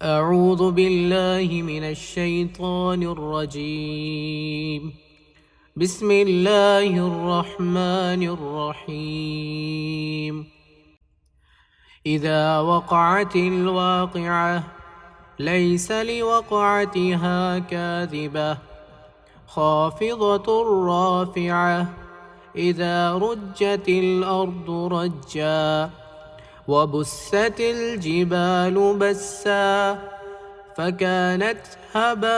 أعوذ بالله من الشيطان الرجيم. بسم الله الرحمن الرحيم. إذا وقعت الواقعة ليس لوقعتها كاذبة خافضة رافعة إذا رجت الأرض رجا وبست الجبال بسا فكانت هباء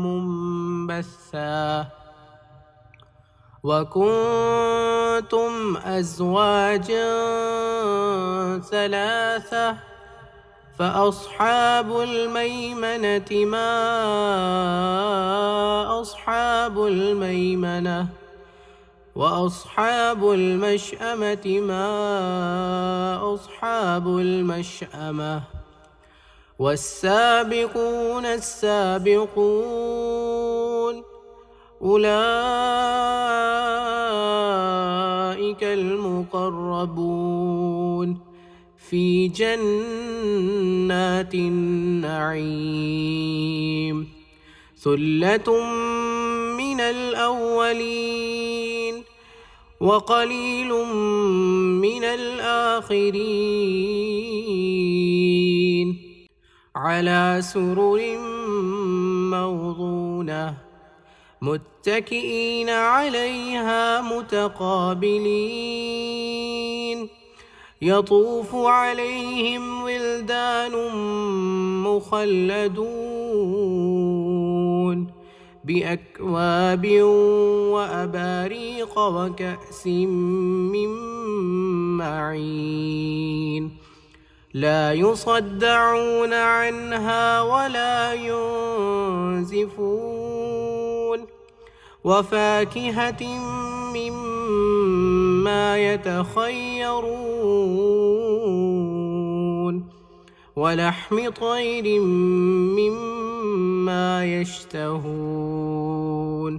منبثا وكنتم أزواجا ثلاثة فأصحاب الميمنة ما أصحاب الميمنة وأصحاب المشأمة ما أصحاب المشأمة والسابقون السابقون أولئك المقربون في جنات النعيم ثلة من الأولين وقليل من الآخرين على سرر موضونة متكئين عليها متقابلين يطوف عليهم ولدان مخلدون بأكواب وأباريق وكأس من معين لا يصدعون عنها ولا ينزفون وفاكهة مما يتخيرون ولحم طير مما يشتهون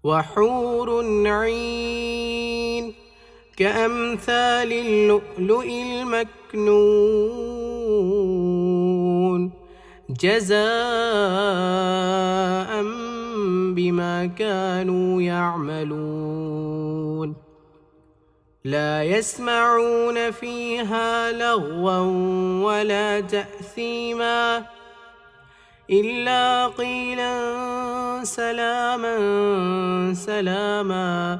وحور عين كأمثال اللؤلؤ المكنون جزاء بما كانوا يعملون لا يسمعون فيها لغوا ولا تأثيما إلا قيلا سلاما سلاما.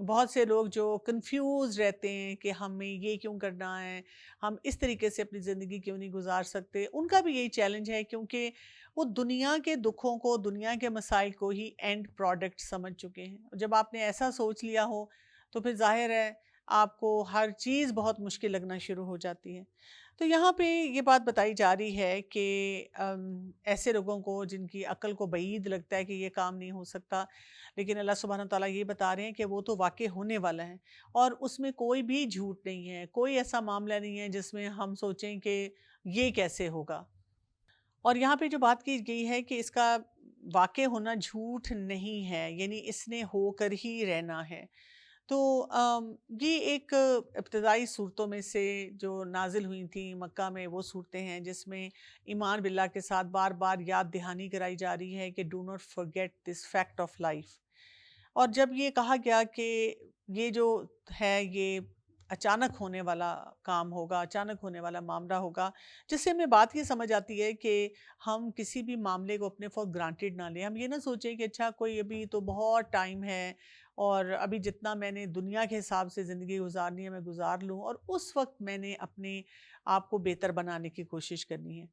بہت سے لوگ جو کنفیوز رہتے ہیں کہ ہمیں یہ کیوں کرنا ہے، ہم اس طریقے سے اپنی زندگی کیوں نہیں گزار سکتے، ان کا بھی یہی چیلنج ہے، کیونکہ وہ دنیا کے دکھوں کو، دنیا کے مسائل کو ہی اینڈ پروڈکٹ سمجھ چکے ہیں۔ جب آپ نے ایسا سوچ لیا ہو تو پھر ظاہر ہے آپ کو ہر چیز بہت مشکل لگنا شروع ہو جاتی ہے۔ تو یہاں پہ یہ بات بتائی جا رہی ہے کہ ایسے لوگوں کو جن کی عقل کو بعید لگتا ہے کہ یہ کام نہیں ہو سکتا، لیکن اللہ سبحانہ تعالیٰ یہ بتا رہے ہیں کہ وہ تو واقع ہونے والا ہے، اور اس میں کوئی بھی جھوٹ نہیں ہے، کوئی ایسا معاملہ نہیں ہے جس میں ہم سوچیں کہ یہ کیسے ہوگا۔ اور یہاں پہ جو بات کی گئی ہے کہ اس کا واقع ہونا جھوٹ نہیں ہے، یعنی اس نے ہو کر ہی رہنا ہے۔ تو یہ ایک ابتدائی صورتوں میں سے جو نازل ہوئی تھیں مکہ میں، وہ صورتیں ہیں جس میں ایمان باللہ کے ساتھ بار بار یاد دہانی کرائی جا رہی ہے کہ do not forget this fact of life. اور جب یہ کہا گیا کہ یہ جو ہے یہ اچانک ہونے والا کام ہوگا، اچانک ہونے والا معاملہ ہوگا، جس سے ہمیں بات یہ سمجھ آتی ہے کہ ہم کسی بھی معاملے کو اپنے فور گرانٹیڈ نہ لیں۔ ہم یہ نہ سوچیں کہ اچھا کوئی ابھی تو بہت ٹائم ہے اور ابھی جتنا میں نے دنیا کے حساب سے زندگی گزارنی ہے میں گزار لوں، اور اس وقت میں نے اپنے آپ کو بہتر بنانے کی کوشش کرنی ہے۔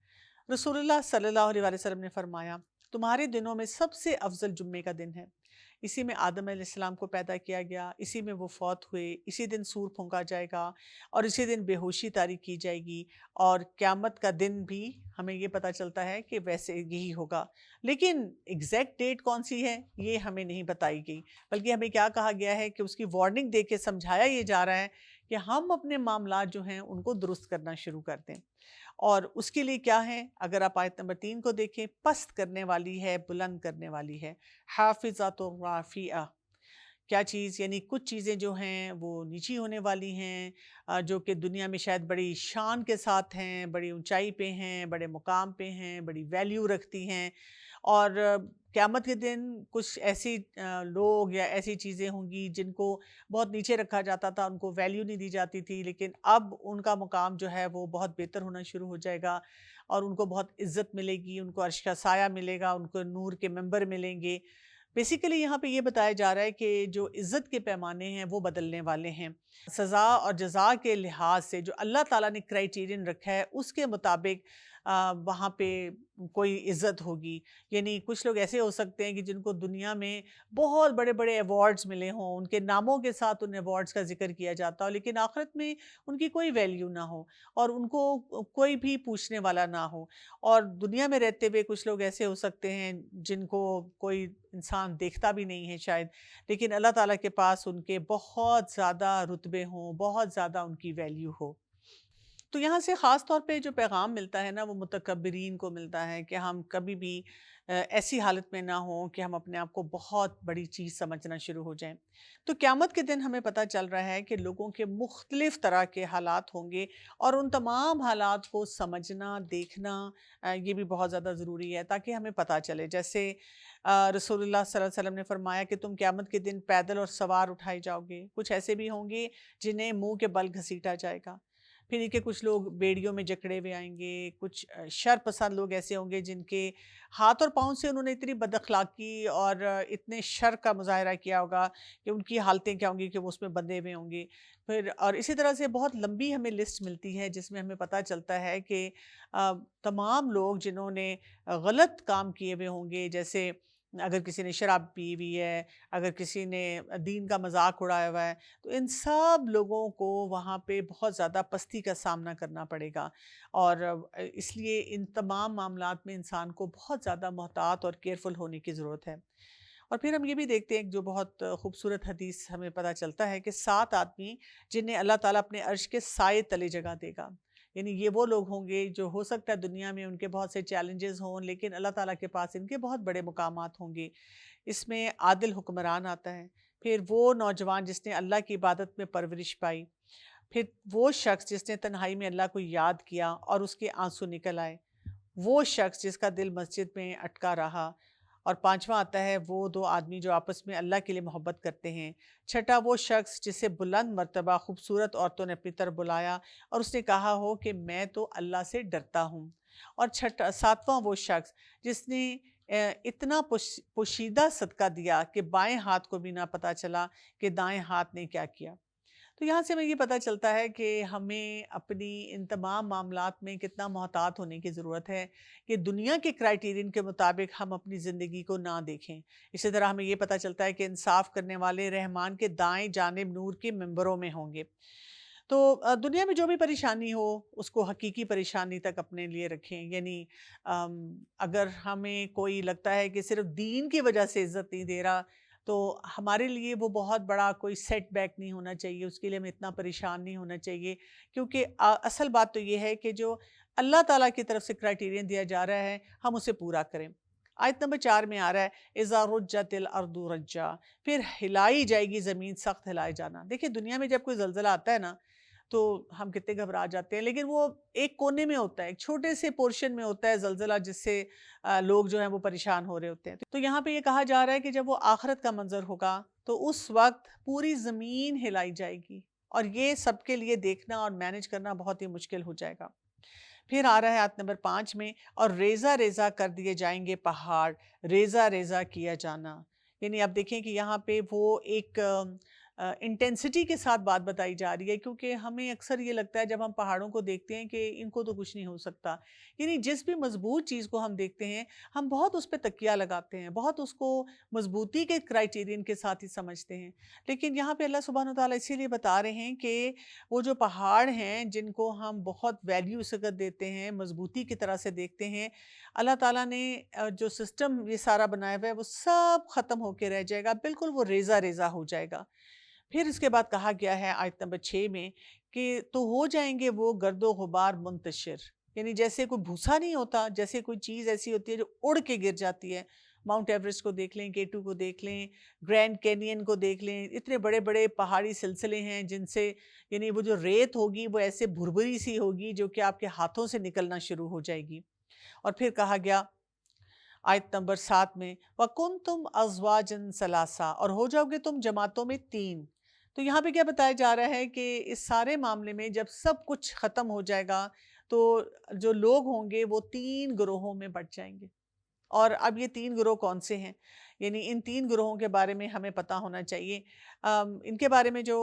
رسول اللہ صلی اللہ علیہ وآلہ وسلم نے فرمایا، تمہارے دنوں میں سب سے افضل جمعے کا دن ہے، اسی میں آدم علیہ السلام کو پیدا کیا گیا، اسی میں وہ فوت ہوئے، اسی دن سور پھونکا جائے گا اور اسی دن بے ہوشی طاری کی جائے گی، اور قیامت کا دن بھی ہمیں یہ پتہ چلتا ہے کہ ویسے یہی ہوگا۔ لیکن ایگزیکٹ ڈیٹ کون سی ہے یہ ہمیں نہیں بتائی گئی، بلکہ ہمیں کیا کہا گیا ہے کہ اس کی وارننگ دے کے سمجھایا یہ جا رہا ہے کہ ہم اپنے معاملات جو ہیں ان کو درست کرنا شروع کر دیں۔ اور اس کے لیے کیا ہے، اگر آپ آیت نمبر 3 کو دیکھیں، پست کرنے والی ہے، بلند کرنے والی ہے، حافظات رافعہ۔ کیا چیز؟ یعنی کچھ چیزیں جو ہیں وہ نیچی ہونے والی ہیں، جو کہ دنیا میں شاید بڑی شان کے ساتھ ہیں، بڑی اونچائی پہ ہیں، بڑے مقام پہ ہیں، بڑی ویلیو رکھتی ہیں، اور قیامت کے دن کچھ ایسی لوگ یا ایسی چیزیں ہوں گی جن کو بہت نیچے رکھا جاتا تھا، ان کو ویلیو نہیں دی جاتی تھی، لیکن اب ان کا مقام جو ہے وہ بہت بہتر ہونا شروع ہو جائے گا، اور ان کو بہت عزت ملے گی، ان کو عرش کا سایہ ملے گا، ان کو نور کے ممبر ملیں گے۔ بیسیکلی یہاں پہ یہ بتایا جا رہا ہے کہ جو عزت کے پیمانے ہیں وہ بدلنے والے ہیں، سزا اور جزا کے لحاظ سے جو اللہ تعالیٰ نے کرائیٹیرین رکھا ہے اس کے مطابق وہاں پہ کوئی عزت ہوگی۔ یعنی کچھ لوگ ایسے ہو سکتے ہیں کہ جن کو دنیا میں بہت بڑے بڑے ایوارڈز ملے ہوں، ان کے ناموں کے ساتھ ان ایوارڈز کا ذکر کیا جاتا ہو، لیکن آخرت میں ان کی کوئی ویلیو نہ ہو اور ان کو کوئی بھی پوچھنے والا نہ ہو۔ اور دنیا میں رہتے ہوئے کچھ لوگ ایسے ہو سکتے ہیں جن کو کوئی انسان دیکھتا بھی نہیں ہے شاید، لیکن اللہ تعالیٰ کے پاس ان کے بہت زیادہ رتبے ہوں، بہت زیادہ ان کی ویلیو ہو۔ تو یہاں سے خاص طور پہ جو پیغام ملتا ہے نا وہ متکبرین کو ملتا ہے کہ ہم کبھی بھی ایسی حالت میں نہ ہوں کہ ہم اپنے آپ کو بہت بڑی چیز سمجھنا شروع ہو جائیں۔ تو قیامت کے دن ہمیں پتہ چل رہا ہے کہ لوگوں کے مختلف طرح کے حالات ہوں گے، اور ان تمام حالات کو سمجھنا، دیکھنا یہ بھی بہت زیادہ ضروری ہے تاکہ ہمیں پتہ چلے۔ جیسے رسول اللہ صلی اللہ علیہ وسلم نے فرمایا کہ تم قیامت کے دن پیدل اور سوار اٹھائے جاؤ گے، کچھ ایسے بھی ہوں گے جنہیں منہ کے بل گھسیٹا جائے گا، پھر ان کے کچھ لوگ بیڑیوں میں جکڑے ہوئے آئیں گے، کچھ شر پسند لوگ ایسے ہوں گے جن کے ہاتھ اور پاؤں سے انہوں نے اتنی بد اخلاقی اور اتنے شر کا مظاہرہ کیا ہوگا کہ ان کی حالتیں کیا ہوں گی کہ وہ اس میں بندھے ہوئے ہوں گے۔ پھر اور اسی طرح سے بہت لمبی ہمیں لسٹ ملتی ہے جس میں ہمیں پتہ چلتا ہے کہ تمام لوگ جنہوں نے غلط کام کیے ہوئے ہوں گے، جیسے اگر کسی نے شراب پی ہوئی ہے، اگر کسی نے دین کا مذاق اڑایا ہوا ہے، تو ان سب لوگوں کو وہاں پہ بہت زیادہ پستی کا سامنا کرنا پڑے گا، اور اس لیے ان تمام معاملات میں انسان کو بہت زیادہ محتاط اور کیئرفل ہونے کی ضرورت ہے۔ اور پھر ہم یہ بھی دیکھتے ہیں جو بہت خوبصورت حدیث ہمیں پتہ چلتا ہے کہ 7 آدمی جنہیں اللہ تعالیٰ اپنے عرش کے سائے تلے جگہ دے گا، یعنی یہ وہ لوگ ہوں گے جو ہو سکتا ہے دنیا میں ان کے بہت سے چیلنجز ہوں، لیکن اللہ تعالیٰ کے پاس ان کے بہت بڑے مقامات ہوں گے۔ اس میں عادل حکمران آتا ہے، پھر وہ نوجوان جس نے اللہ کی عبادت میں پرورش پائی، پھر وہ شخص جس نے تنہائی میں اللہ کو یاد کیا اور اس کے آنسو نکل آئے، وہ شخص جس کا دل مسجد میں اٹکا رہا، اور پانچواں آتا ہے وہ 2 آدمی جو آپس میں اللہ کے لیے محبت کرتے ہیں، چھٹا وہ شخص جسے بلند مرتبہ خوبصورت عورتوں نے اپنی طرف بلایا اور اس نے کہا ہو کہ میں تو اللہ سے ڈرتا ہوں، اور ساتواں وہ شخص جس نے اتنا پوشیدہ صدقہ دیا کہ بائیں ہاتھ کو بھی نہ پتہ چلا کہ دائیں ہاتھ نے کیا کیا۔ تو یہاں سے ہمیں یہ پتہ چلتا ہے کہ ہمیں اپنی ان تمام معاملات میں کتنا محتاط ہونے کی ضرورت ہے کہ دنیا کے کرائیٹیرین کے مطابق ہم اپنی زندگی کو نہ دیکھیں۔ اسی طرح ہمیں یہ پتہ چلتا ہے کہ انصاف کرنے والے رحمان کے دائیں جانب نور کے ممبروں میں ہوں گے۔ تو دنیا میں جو بھی پریشانی ہو اس کو حقیقی پریشانی تک اپنے لیے رکھیں، یعنی اگر ہمیں کوئی لگتا ہے کہ صرف دین کی وجہ سے عزت نہیں دے رہا تو ہمارے لیے وہ بہت بڑا کوئی سیٹ بیک نہیں ہونا چاہیے، اس کے لیے ہمیں اتنا پریشان نہیں ہونا چاہیے، کیونکہ اصل بات تو یہ ہے کہ جو اللہ تعالیٰ کی طرف سے کرائیٹیرین دیا جا رہا ہے ہم اسے پورا کریں۔ آیت نمبر 4 میں آ رہا ہے اذا رجت الارض رجا، پھر ہلائی جائے گی زمین، سخت ہلائے جانا۔ دیکھیں دنیا میں جب کوئی زلزلہ آتا ہے نا تو ہم کتنے گھبرا جاتے ہیں، لیکن وہ ایک کونے میں ہوتا ہے، ایک چھوٹے سے پورشن میں ہوتا ہے زلزلہ، جس سے لوگ جو ہیں وہ پریشان ہو رہے ہوتے ہیں۔ تو یہاں پہ یہ کہا جا رہا ہے کہ جب وہ آخرت کا منظر ہوگا تو اس وقت پوری زمین ہلائی جائے گی، اور یہ سب کے لیے دیکھنا اور مینج کرنا بہت ہی مشکل ہو جائے گا۔ پھر آ رہا ہے آیت نمبر 5 میں، اور ریزہ ریزہ کر دیے جائیں گے پہاڑ، ریزہ ریزہ کیا جانا۔ یعنی آپ دیکھیں کہ یہاں پہ وہ ایک انٹینسٹی کے ساتھ بات بتائی جا رہی ہے، کیونکہ ہمیں اکثر یہ لگتا ہے جب ہم پہاڑوں کو دیکھتے ہیں کہ ان کو تو کچھ نہیں ہو سکتا، یعنی جس بھی مضبوط چیز کو ہم دیکھتے ہیں ہم بہت اس پہ تکیہ لگاتے ہیں، بہت اس کو مضبوطی کے کرائیٹیرین کے ساتھ ہی سمجھتے ہیں۔ لیکن یہاں پہ اللہ سبحانہ وتعالیٰ اسی لیے بتا رہے ہیں کہ وہ جو پہاڑ ہیں جن کو ہم بہت ویلیو سکت دیتے ہیں، مضبوطی کی طرح سے دیکھتے ہیں، اللہ تعالیٰ نے جو سسٹم یہ سارا بنایا ہوا ہے وہ سب ختم ہو کے رہ جائے گا، بالکل وہ ریزہ ریزہ ہو جائے گا۔ پھر اس کے بعد کہا گیا ہے آیت نمبر 6 میں کہ تو ہو جائیں گے وہ گرد و غبار منتشر، یعنی جیسے کوئی بھوسا نہیں ہوتا، جیسے کوئی چیز ایسی ہوتی ہے جو اڑ کے گر جاتی ہے۔ ماؤنٹ ایوریسٹ کو دیکھ لیں، K2 کو دیکھ لیں، گرینڈ کینین کو دیکھ لیں، اتنے بڑے بڑے پہاڑی سلسلے ہیں جن سے یعنی وہ جو ریت ہوگی وہ ایسے بھربری سی ہوگی جو کہ آپ کے ہاتھوں سے نکلنا شروع ہو جائے گی۔ اور پھر کہا گیا آیت نمبر 7 میں وَكُنْتُمْ أَزْوَاجًا ثَلَاثًا، اور ہو جاؤ گے تم جماعتوں میں 3۔ تو یہاں پہ کیا بتایا جا رہا ہے کہ اس سارے معاملے میں جب سب کچھ ختم ہو جائے گا تو جو لوگ ہوں گے وہ 3 گروہوں میں بٹ جائیں گے۔ اور اب یہ 3 گروہ کون سے ہیں، یعنی ان 3 گروہوں کے بارے میں ہمیں پتہ ہونا چاہیے۔ ان کے بارے میں جو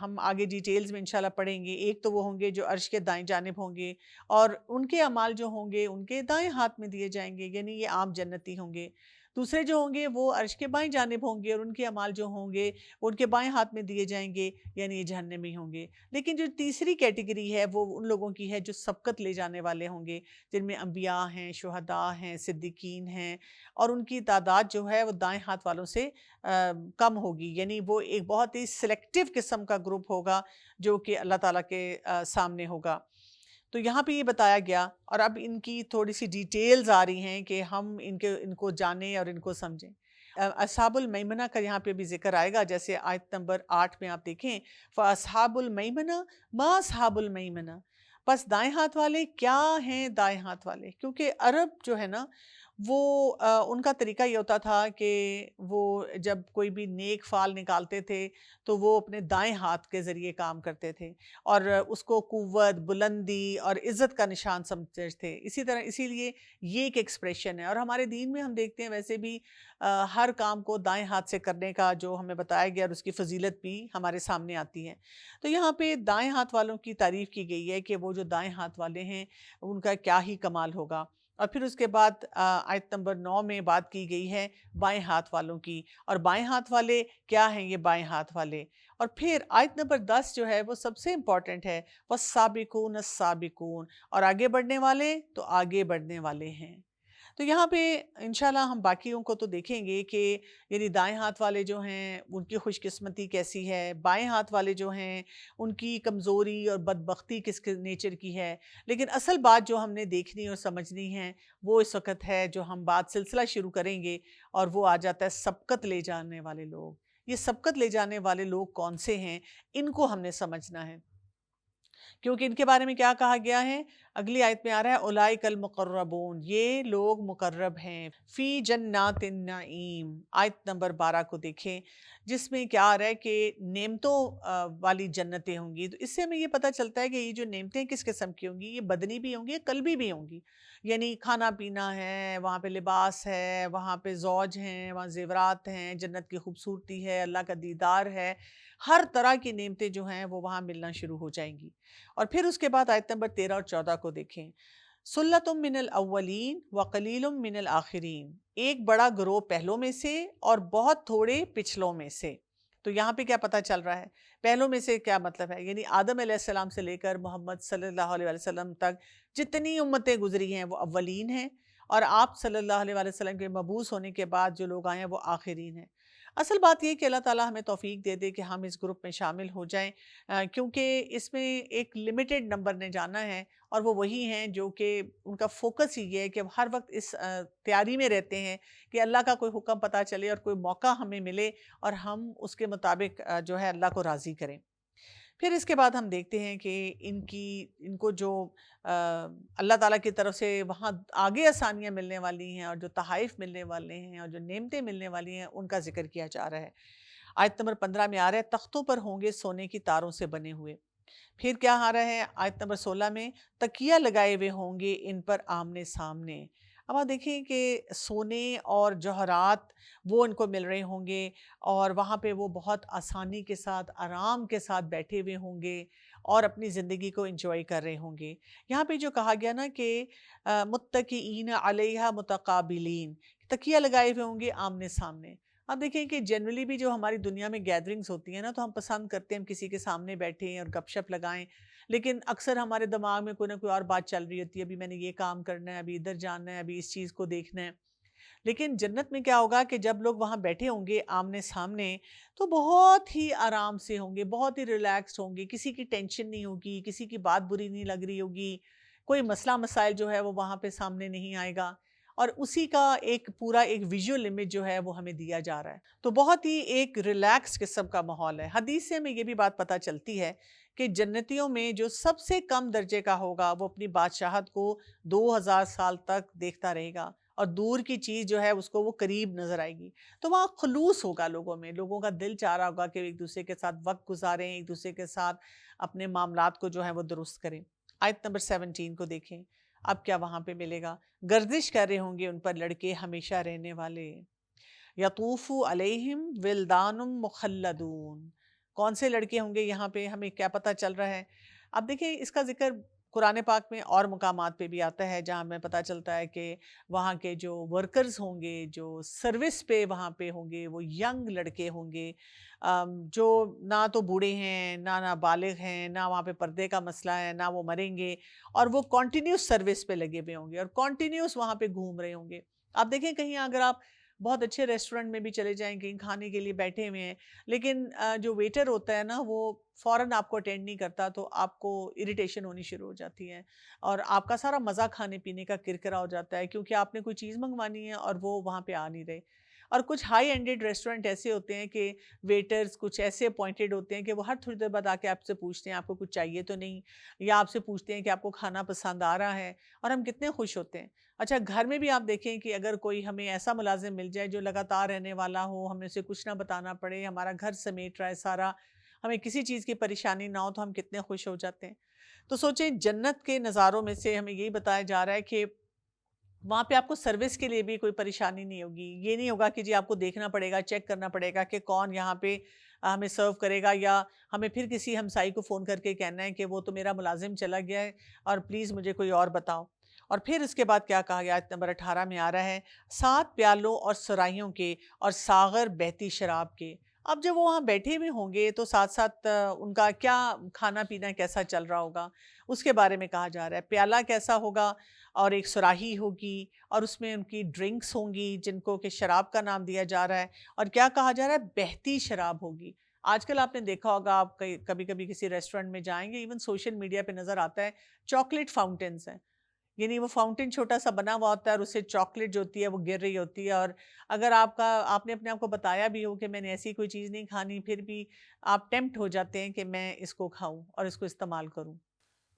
ہم آگے ڈیٹیلز میں انشاءاللہ پڑھیں گے، ایک تو وہ ہوں گے جو عرش کے دائیں جانب ہوں گے، اور ان کے اعمال جو ہوں گے ان کے دائیں ہاتھ میں دیے جائیں گے، یعنی یہ عام جنتی ہوں گے۔ دوسرے جو ہوں گے وہ عرش کے بائیں جانب ہوں گے، اور ان کے اعمال جو ہوں گے وہ ان کے بائیں ہاتھ میں دیے جائیں گے، یعنی یہ جہنمی ہوں گے۔ لیکن جو تیسری کیٹیگری ہے وہ ان لوگوں کی ہے جو سبقت لے جانے والے ہوں گے، جن میں انبیاء ہیں، شہداء ہیں، صدیقین ہیں، اور ان کی تعداد جو ہے وہ دائیں ہاتھ والوں سے کم ہوگی، یعنی وہ ایک بہت ہی سلیکٹیو قسم کا گروپ ہوگا جو کہ اللہ تعالیٰ کے سامنے ہوگا۔ تو یہاں پہ یہ بتایا گیا، اور اب ان کی تھوڑی سی ڈیٹیلز آ رہی ہیں کہ ہم ان کو جانیں اور ان کو سمجھیں۔ اصحاب المیمنہ کا یہاں پہ بھی ذکر آئے گا، جیسے آیت نمبر 8 میں آپ دیکھیں فَأَصْحَابُ الْمَيْمَنَةِ مَا أَصْحَابُ الْمَيْمَنَةِ، پس دائیں ہاتھ والے کیا ہیں دائیں ہاتھ والے، کیونکہ عرب جو ہے نا وہ ان کا طریقہ یہ ہوتا تھا کہ وہ جب کوئی بھی نیک فعل نکالتے تھے تو وہ اپنے دائیں ہاتھ کے ذریعے کام کرتے تھے، اور اس کو قوت، بلندی اور عزت کا نشان سمجھتے تھے۔ اسی طرح اسی لیے یہ ایک ایکسپریشن ہے، اور ہمارے دین میں ہم دیکھتے ہیں ویسے بھی ہر کام کو دائیں ہاتھ سے کرنے کا جو ہمیں بتایا گیا اور اس کی فضیلت بھی ہمارے سامنے آتی ہے۔ تو یہاں پہ دائیں ہاتھ والوں کی تعریف کی گئی ہے کہ وہ جو دائیں ہاتھ والے ہیں ان کا کیا ہی کمال ہوگا۔ اور پھر اس کے بعد آیت نمبر 9 میں بات کی گئی ہے بائیں ہاتھ والوں کی، اور بائیں ہاتھ والے کیا ہیں یہ بائیں ہاتھ والے۔ اور پھر آیت نمبر 10 جو ہے وہ سب سے امپورٹنٹ ہے، وَالسَّابِقُونَ السَّابِقُونَ، اور آگے بڑھنے والے تو آگے بڑھنے والے ہیں۔ تو یہاں پہ انشاءاللہ ہم باقیوں کو تو دیکھیں گے کہ یعنی دائیں ہاتھ والے جو ہیں ان کی خوش قسمتی کیسی ہے، بائیں ہاتھ والے جو ہیں ان کی کمزوری اور بدبختی کس نیچر کی ہے، لیکن اصل بات جو ہم نے دیکھنی اور سمجھنی ہے وہ اس وقت ہے جو ہم بات سلسلہ شروع کریں گے، اور وہ آ جاتا ہے سبقت لے جانے والے لوگ۔ یہ سبقت لے جانے والے لوگ کون سے ہیں، ان کو ہم نے سمجھنا ہے، کیونکہ ان کے بارے میں کیا کہا گیا ہے، اگلی آیت میں آ رہا ہے اولئک المقربون، یہ لوگ مقرب ہیں، فی جنات النعیم، آیت نمبر 12 کو دیکھیں، جس میں کیا آ رہا ہے کہ نعمتوں والی جنتیں ہوں گی۔ تو اس سے ہمیں یہ پتہ چلتا ہے کہ یہ جو نعمتیں کس قسم کی ہوں گی، یہ بدنی بھی ہوں گی، قلبی بھی ہوں گی، یعنی کھانا پینا ہے، وہاں پہ لباس ہے، وہاں پہ زوج ہیں، وہاں زیورات ہیں، جنت کی خوبصورتی ہے، اللہ کا دیدار ہے، ہر طرح کی نعمتیں جو ہیں وہ وہاں ملنا شروع ہو جائیں گی۔ اور پھر اس کے بعد آیت نمبر 13 اور 14 کو دیکھیں، سلۃ من الاولین وقلیل من الآخرین، ایک بڑا گروہ پہلوں میں سے اور بہت تھوڑے پچھلوں میں سے۔ تو یہاں پہ کیا پتہ چل رہا ہے؟ پہلوں میں سے کیا مطلب ہے؟ یعنی آدم علیہ السلام سے لے کر محمد صلی اللہ علیہ وسلم تک جتنی امتیں گزری ہیں وہ اولین ہیں، اور آپ صلی اللہ علیہ وسلم کے مبعوث ہونے کے بعد جو لوگ آئے ہیں وہ آخرین ہیں۔ اصل بات یہ کہ اللہ تعالیٰ ہمیں توفیق دے دے کہ ہم اس گروپ میں شامل ہو جائیں، کیونکہ اس میں ایک لمیٹڈ نمبر نے جانا ہے، اور وہ وہی ہیں جو کہ ان کا فوکس ہی یہ ہے کہ ہر وقت اس تیاری میں رہتے ہیں کہ اللہ کا کوئی حکم پتہ چلے اور کوئی موقع ہمیں ملے اور ہم اس کے مطابق جو ہے اللہ کو راضی کریں۔ پھر اس کے بعد ہم دیکھتے ہیں کہ ان کو جو اللہ تعالیٰ کی طرف سے وہاں آگے آسانیاں ملنے والی ہیں اور جو تحائف ملنے والے ہیں اور جو نعمتیں ملنے والی ہیں ان کا ذکر کیا جا رہا ہے۔ آیت نمبر 15 میں آ رہا ہے تختوں پر ہوں گے سونے کی تاروں سے بنے ہوئے۔ پھر کیا آ رہا ہے آیت نمبر 16 میں، تکیہ لگائے ہوئے ہوں گے ان پر آمنے سامنے۔ اب آپ دیکھیں کہ سونے اور جوہرات وہ ان کو مل رہے ہوں گے، اور وہاں پہ وہ بہت آسانی کے ساتھ آرام کے ساتھ بیٹھے ہوئے ہوں گے اور اپنی زندگی کو انجوائے کر رہے ہوں گے۔ یہاں پہ جو کہا گیا نا کہ متکئین علیہا متقابلین، تکیہ لگائے ہوئے ہوں گے آمنے سامنے۔ آپ دیکھیں کہ جنرلی بھی جو ہماری دنیا میں گیدرنگز ہوتی ہیں نا، تو ہم پسند کرتے ہیں ہم کسی کے سامنے بیٹھیں اور گپ شپ لگائیں، لیکن اکثر ہمارے دماغ میں کوئی نہ کوئی اور بات چل رہی ہوتی ہے، ابھی میں نے یہ کام کرنا ہے، ابھی ادھر جانا ہے، ابھی اس چیز کو دیکھنا ہے۔ لیکن جنت میں کیا ہوگا کہ جب لوگ وہاں بیٹھے ہوں گے آمنے سامنے، تو بہت ہی آرام سے ہوں گے، بہت ہی ریلیکسڈ ہوں گے، کسی کی ٹینشن نہیں ہوگی، کسی کی بات بری نہیں لگ رہی ہوگی، کوئی مسئلہ مسائل جو ہے وہ وہاں پہ سامنے نہیں آئے گا، اور اسی کا ایک پورا ایک ویژول امیج جو ہے وہ ہمیں دیا جا رہا ہے۔ تو بہت ہی ایک ریلیکس قسم کا ماحول ہے۔ حدیث سے ہمیں یہ بھی بات پتہ چلتی ہے کہ جنتیوں میں جو سب سے کم درجے کا ہوگا وہ اپنی بادشاہت کو 2000 سال تک دیکھتا رہے گا، اور دور کی چیز جو ہے اس کو وہ قریب نظر آئے گی۔ تو وہاں خلوص ہوگا لوگوں میں، لوگوں کا دل چاہ رہا ہوگا کہ ایک دوسرے کے ساتھ وقت گزاریں، ایک دوسرے کے ساتھ اپنے معاملات کو جو ہے وہ درست کریں۔ آیت نمبر 17 کو دیکھیں، اب کیا وہاں پہ ملے گا؟ گردش کر رہے ہوں گے ان پر لڑکے ہمیشہ رہنے والے، یطوف علیہم ولدان مخلدون۔ کون سے لڑکے ہوں گے یہاں پہ ہمیں کیا پتہ چل رہا ہے؟ اب دیکھیں اس کا ذکر قرآن پاک میں اور مقامات پہ بھی آتا ہے، جہاں ہمیں پتہ چلتا ہے کہ وہاں کے جو ورکرز ہوں گے، جو سروس پہ وہاں پہ ہوں گے، وہ ینگ لڑکے ہوں گے، جو نہ تو بوڑھے ہیں، نہ بالغ ہیں، نہ وہاں پہ پردے کا مسئلہ ہے، نہ وہ مریں گے، اور وہ کنٹینیوس سروس پہ لگے ہوئے ہوں گے اور کنٹینیوس وہاں پہ گھوم رہے ہوں گے۔ آپ دیکھیں کہیں اگر آپ بہت اچھے ریسٹورنٹ میں بھی چلے جائیں، کہیں کھانے کے لیے بیٹھے ہوئے ہیں، لیکن جو ویٹر ہوتا ہے نا وہ فوراً آپ کو اٹینڈ نہیں کرتا، تو آپ کو اریٹیشن ہونی شروع ہو جاتی ہے، اور آپ کا سارا مزہ کھانے پینے کا کرکرا ہو جاتا ہے، کیونکہ آپ نے کوئی چیز منگوانی ہے اور وہ وہاں پہ آ نہیں رہے۔ اور کچھ ہائی اینڈڈ ریسٹورنٹ ایسے ہوتے ہیں کہ ویٹرز کچھ ایسے اپوائنٹڈ ہوتے ہیں کہ وہ ہر تھوڑی دیر بعد آ کے آپ سے پوچھتے ہیں آپ کو کچھ چاہیے تو نہیں، یا آپ سے پوچھتے ہیں کہ آپ کو کھانا پسند آ رہا ہے، اور ہم کتنے خوش ہوتے ہیں۔ اچھا گھر میں بھی آپ دیکھیں کہ اگر کوئی ہمیں ایسا ملازم مل جائے جو لگاتار رہنے والا ہو، ہمیں اسے کچھ نہ بتانا پڑے، ہمارا گھر سمیٹ رہا ہے سارا، ہمیں کسی چیز کی پریشانی نہ ہو، تو ہم کتنے خوش ہو جاتے ہیں۔ تو سوچیں جنت کے نظاروں میں سے ہمیں یہی بتایا جا رہا ہے کہ وہاں پہ آپ کو سروس کے لیے بھی کوئی پریشانی نہیں ہوگی، یہ نہیں ہوگا کہ جی آپ کو دیکھنا پڑے گا، چیک کرنا پڑے گا کہ کون یہاں پہ ہمیں سرو کرے گا، یا ہمیں پھر کسی ہمسائی کو فون کر کے کہنا ہے کہ وہ تو میرا ملازم چلا گیا ہے اور پلیز مجھے کوئی اور بتاؤ۔ اور پھر اس کے بعد کیا کہا گیا؟ آیت نمبر 18 میں آ رہا ہے 7 پیالوں اور سرائیوں کے اور ساغر بہتی شراب کے۔ اب جب وہ وہاں بیٹھے ہوئے ہوں گے تو ساتھ ساتھ ان کا کیا کھانا پینا کیسا چل رہا ہوگا اس کے بارے میں کہا جا رہا ہے۔ پیالہ کیسا ہوگا، اور ایک سراہی ہوگی، اور اس میں ان کی ڈرنکس ہوں گی جن کو کہ شراب کا نام دیا جا رہا ہے، اور کیا کہا جا رہا ہے؟ بہتی شراب ہوگی۔ آج کل آپ نے دیکھا ہوگا، آپ کبھی کبھی کسی ریسٹورنٹ میں جائیں گے، ایون سوشل میڈیا پہ نظر آتا ہے، چاکلیٹ فاؤنٹینز ہیں، یعنی وہ فاؤنٹین چھوٹا سا بنا ہوا ہوتا ہے اور اس سے چاکلیٹ جو ہوتی ہے وہ گر رہی ہوتی ہے، اور اگر آپ نے اپنے آپ کو بتایا بھی ہو کہ میں نے ایسی کوئی چیز نہیں کھانی، پھر بھی آپ ٹیمپٹ ہو جاتے ہیں کہ میں اس کو کھاؤں اور اس کو استعمال کروں۔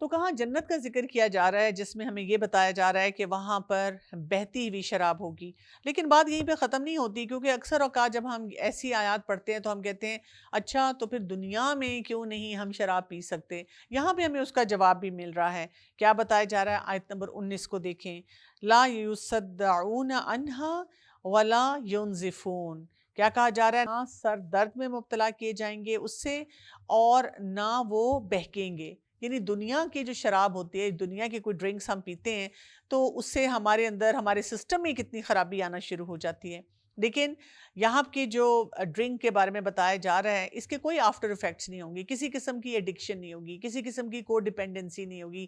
تو کہاں جنت کا ذکر کیا جا رہا ہے جس میں ہمیں یہ بتایا جا رہا ہے کہ وہاں پر بہتی ہوئی شراب ہوگی، لیکن بات یہیں پہ ختم نہیں ہوتی، کیونکہ اکثر اوقات جب ہم ایسی آیات پڑھتے ہیں تو ہم کہتے ہیں اچھا تو پھر دنیا میں کیوں نہیں ہم شراب پی سکتے؟ یہاں پہ ہمیں اس کا جواب بھی مل رہا ہے۔ کیا بتایا جا رہا ہے؟ آیت نمبر 19 کو دیکھیں، لا یصدعون عنہا ولا ینزفون۔ کیا کہا جا رہا ہے؟ نہ سر درد میں مبتلا کیے جائیں گے اس سے، اور نہ وہ بہکیں گے۔ یعنی دنیا کی جو شراب ہوتی ہے، دنیا کی کوئی ڈرنکس ہم پیتے ہیں تو اس سے ہمارے اندر، ہمارے سسٹم میں کتنی خرابی آنا شروع ہو جاتی ہے، لیکن یہاں کی جو ڈرنک کے بارے میں بتایا جا رہا ہے اس کے کوئی آفٹر ایفیکٹس نہیں ہوں گی، کسی قسم کی ایڈکشن نہیں ہوگی، کسی قسم کی کو ڈیپینڈنسی نہیں ہوگی،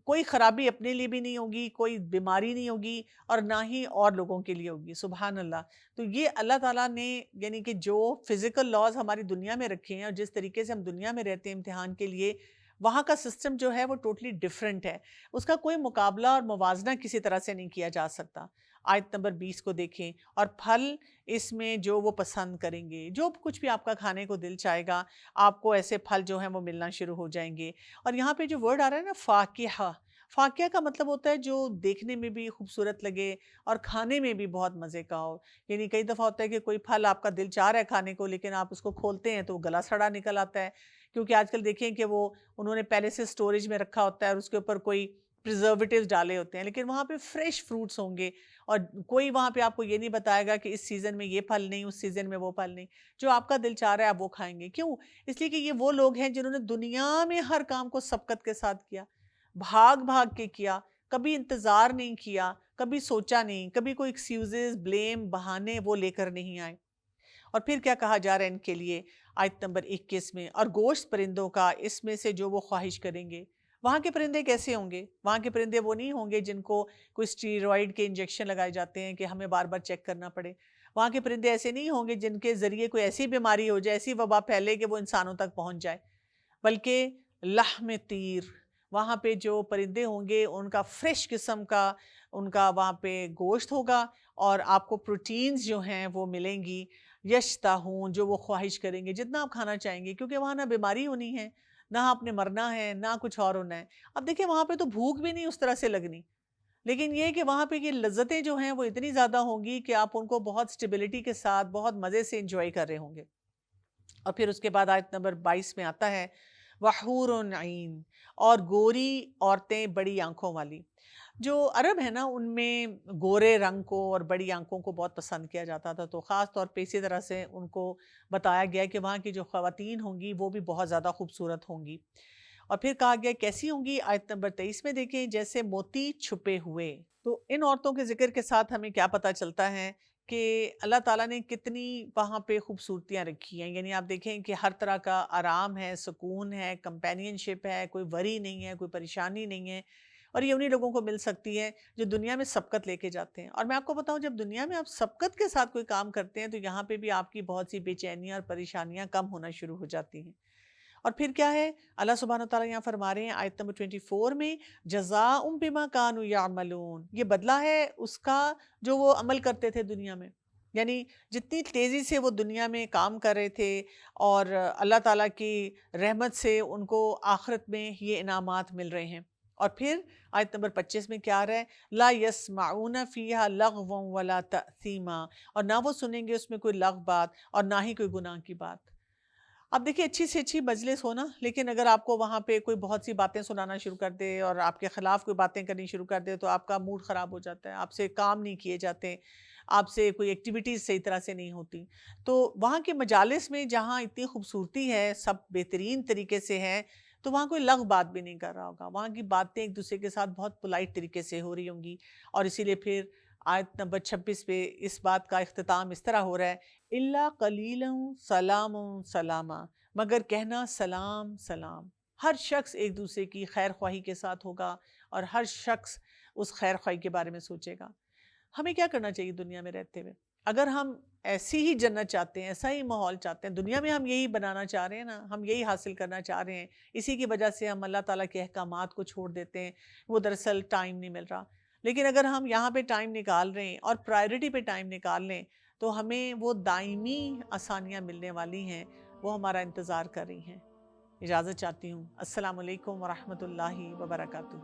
کوئی خرابی اپنے لیے بھی نہیں ہوگی، کوئی بیماری نہیں ہوگی، اور نہ ہی اور لوگوں کے لیے ہوگی۔ سبحان اللہ۔ تو یہ اللہ تعالیٰ نے یعنی کہ جو فزیکل لاز ہماری دنیا میں رکھے ہیں اور جس طریقے سے ہم دنیا میں رہتے ہیں امتحان کے لیے، وہاں کا سسٹم جو ہے وہ ٹوٹلی ڈیفرنٹ ہے، اس کا کوئی مقابلہ اور موازنہ کسی طرح سے نہیں کیا جا سکتا۔ آیت نمبر 20 کو دیکھیں، اور پھل اس میں جو وہ پسند کریں گے، جو کچھ بھی آپ کا کھانے کو دل چاہے گا، آپ کو ایسے پھل جو ہیں وہ ملنا شروع ہو جائیں گے۔ اور یہاں پہ جو ورڈ آ رہا ہے نا فاکہہ، فاکہہ کا مطلب ہوتا ہے جو دیکھنے میں بھی خوبصورت لگے اور کھانے میں بھی بہت مزے کا ہو۔ یعنی کئی دفعہ ہوتا ہے کہ کوئی پھل آپ کا دل چاہ رہا ہے کھانے کو، لیکن آپ اس کو کھولتے ہیں تو وہ گلا سڑا نکل آتا ہے، کیونکہ آج کل دیکھیں کہ وہ انہوں نے پہلے سے سٹوریج میں رکھا ہوتا ہے اور اس کے اوپر کوئی پریزرویٹیوز ڈالے ہوتے ہیں، لیکن وہاں پہ فریش فروٹس ہوں گے، اور کوئی وہاں پہ آپ کو یہ نہیں بتائے گا کہ اس سیزن میں یہ پھل نہیں، اس سیزن میں وہ پھل نہیں۔ جو آپ کا دل چاہ رہا ہے آپ وہ کھائیں گے۔ کیوں؟ اس لیے کہ یہ وہ لوگ ہیں جنہوں نے دنیا میں ہر کام کو سبقت کے ساتھ کیا، بھاگ بھاگ کے کیا، کبھی انتظار نہیں کیا، کبھی سوچا نہیں، کبھی کوئی ایکسکیوزز، بلیم، بہانے وہ لے کر نہیں آئے۔ اور پھر کیا کہا جا رہا ہے ان کے لیے آیت نمبر 21 میں، اور گوشت پرندوں کا اس میں سے جو وہ خواہش کریں گے۔ وہاں کے پرندے کیسے ہوں گے؟ وہاں کے پرندے وہ نہیں ہوں گے جن کو کوئی اسٹیرائڈ کے انجیکشن لگائے جاتے ہیں کہ ہمیں بار بار چیک کرنا پڑے۔ وہاں کے پرندے ایسے نہیں ہوں گے جن کے ذریعے کوئی ایسی بیماری ہو جائے، ایسی وبا پھیلے کہ وہ انسانوں تک پہنچ جائے، بلکہ لحم طیر، وہاں پہ جو پرندے ہوں گے ان کا فریش قسم کا ان کا وہاں پہ گوشت ہوگا، اور آپ کو پروٹینز جو ہیں وہ ملیں گی۔ یشتہون، جو وہ خواہش کریں گے، جتنا آپ کھانا چاہیں گے، کیونکہ وہاں نہ بیماری ہونی ہے، نہ آپ نے مرنا ہے، نہ کچھ اور ہونا ہے۔ اب دیکھیں وہاں پہ تو بھوک بھی نہیں اس طرح سے لگنی، لیکن یہ کہ وہاں پہ یہ لذتیں جو ہیں وہ اتنی زیادہ ہوں گی کہ آپ ان کو بہت سٹیبلٹی کے ساتھ بہت مزے سے انجوائے کر رہے ہوں گے۔ اور پھر اس کے بعد آیت نمبر 22 میں آتا ہے وحور عین، اور گوری عورتیں بڑی آنکھوں والی۔ جو عرب ہے نا ان میں گورے رنگ کو اور بڑی آنکھوں کو بہت پسند کیا جاتا تھا، تو خاص طور پہ اسی طرح سے ان کو بتایا گیا کہ وہاں کی جو خواتین ہوں گی وہ بھی بہت زیادہ خوبصورت ہوں گی۔ اور پھر کہا گیا کیسی ہوں گی؟ آیت نمبر 23 میں دیکھیں، جیسے موتی چھپے ہوئے۔ تو ان عورتوں کے ذکر کے ساتھ ہمیں کیا پتہ چلتا ہے کہ اللہ تعالیٰ نے کتنی وہاں پہ خوبصورتیاں رکھی ہیں۔ یعنی آپ دیکھیں کہ ہر طرح کا آرام ہے، سکون ہے، کمپینین شپ ہے، کوئی وری نہیں ہے، کوئی پریشانی نہیں ہے، اور یہ انہی لوگوں کو مل سکتی ہے جو دنیا میں سبقت لے کے جاتے ہیں۔ اور میں آپ کو بتاؤں، جب دنیا میں آپ سبقت کے ساتھ کوئی کام کرتے ہیں تو یہاں پہ بھی آپ کی بہت سی بے چینیاں اور پریشانیاں کم ہونا شروع ہو جاتی ہیں۔ اور پھر کیا ہے؟ اللہ سبحانہ وتعالیٰ یہاں فرما رہے ہیں آیت نمبر 24 میں، جزاء بما كانوا يعملون، یہ بدلہ ہے اس کا جو وہ عمل کرتے تھے دنیا میں۔ یعنی جتنی تیزی سے وہ دنیا میں کام کر رہے تھے، اور اللہ تعالیٰ کی رحمت سے ان کو آخرت میں یہ انعامات مل رہے ہیں۔ اور پھر آیت نمبر 25 میں کیا آ رہا ہے؟ لا يسمعون فیہا لغوا ولا تأثیما، اور نہ وہ سنیں گے اس میں کوئی لغو بات اور نہ ہی کوئی گناہ کی بات۔ اب دیکھیں اچھی سے اچھی مجلس ہونا، لیکن اگر آپ کو وہاں پہ کوئی بہت سی باتیں سنانا شروع کر دے اور آپ کے خلاف کوئی باتیں کرنی شروع کر دے تو آپ کا موڈ خراب ہو جاتا ہے، آپ سے کام نہیں کیے جاتے، آپ سے کوئی ایکٹیویٹیز صحیح طرح سے نہیں ہوتی۔ تو وہاں کے مجالس میں جہاں اتنی خوبصورتی ہے، سب بہترین طریقے سے ہے، تو وہاں کوئی لغو بات بھی نہیں کر رہا ہوگا، وہاں کی باتیں ایک دوسرے کے ساتھ بہت پولائٹ طریقے سے ہو رہی ہوں گی۔ اور اسی لیے پھر آیت نمبر 26 پہ اس بات کا اختتام اس طرح ہو رہا ہے، الا قلیلا سلام سلاما، مگر کہنا سلام سلام۔ ہر شخص ایک دوسرے کی خیر خواہی کے ساتھ ہوگا، اور ہر شخص اس خیر خواہی کے بارے میں سوچے گا۔ ہمیں کیا کرنا چاہیے دنیا میں رہتے ہوئے؟ اگر ہم ایسی ہی جنت چاہتے ہیں، ایسا ہی ماحول چاہتے ہیں، دنیا میں ہم یہی بنانا چاہ رہے ہیں نا، ہم یہی حاصل کرنا چاہ رہے ہیں، اسی کی وجہ سے ہم اللہ تعالیٰ کے احکامات کو چھوڑ دیتے ہیں، وہ دراصل ٹائم نہیں مل رہا۔ لیکن اگر ہم یہاں پہ ٹائم نکال رہے ہیں اور پرائرٹی پہ ٹائم نکال لیں تو ہمیں وہ دائمی آسانیاں ملنے والی ہیں، وہ ہمارا انتظار کر رہی ہیں۔ اجازت چاہتی ہوں۔ السلام علیکم ورحمۃ اللہ وبرکاتہ۔